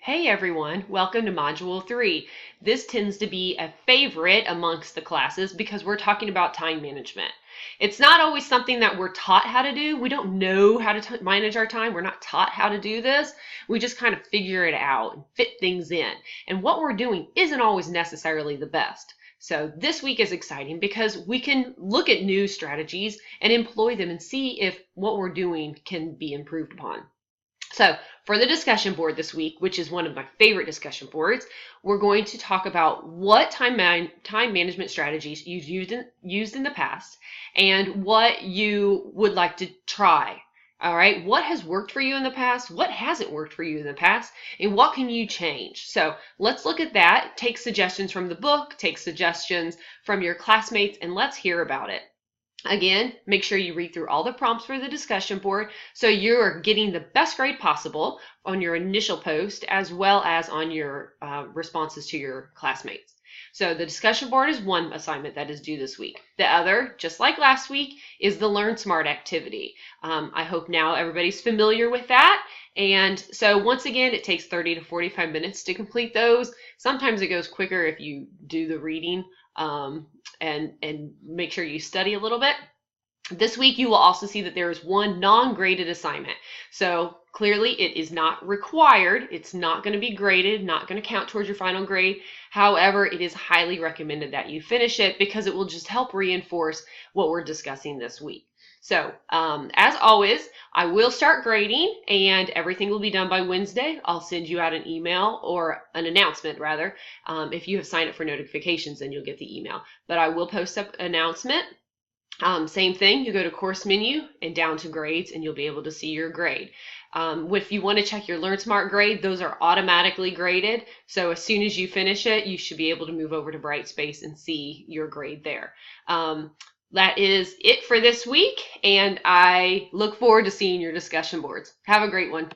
Hey everyone, welcome to Module 3. This tends to be a favorite amongst the classes because we're talking about time management. It's not always something that we're taught how to do. We don't know how to manage our time. We're not taught how to do this. We just kind of figure it out and fit things in. And what we're doing isn't always necessarily the best. So this week is exciting because we can look at new strategies and employ them and see if what we're doing can be improved upon. So for the discussion board this week, which is one of my favorite discussion boards, we're going to talk about what time management strategies you've used in the past and what you would like to try. All right, what has worked for you in the past? What hasn't worked for you in the past? And what can you change? So let's look at that. Take suggestions from the book, take suggestions from your classmates, and let's hear about it. Again, make sure you read through all the prompts for the discussion board so you're getting the best grade possible on your initial post as well as on your responses to your classmates. So the discussion board is one assignment that is due this week. The other, just like last week, is the Learn Smart activity. I hope now everybody's familiar with that. And so once again, it takes 30 to 45 minutes to complete those. Sometimes it goes quicker if you do the reading and make sure you study a little bit. This week, you will also see that there is one non-graded assignment. So clearly, it is not required. It's not going to be graded, not going to count towards your final grade. However, it is highly recommended that you finish it because it will just help reinforce what we're discussing this week. So as always, I will start grading and everything will be done by Wednesday. I'll send you out an email or an announcement rather. If you have signed up for notifications, then you'll get the email. But I will post up an announcement. Same thing, you go to course menu and down to grades and you'll be able to see your grade. If you want to check your Learn Smart grade, those are automatically graded. So as soon as you finish it, you should be able to move over to Brightspace and see your grade there. That is it for this week, and I look forward to seeing your discussion boards. Have a great one.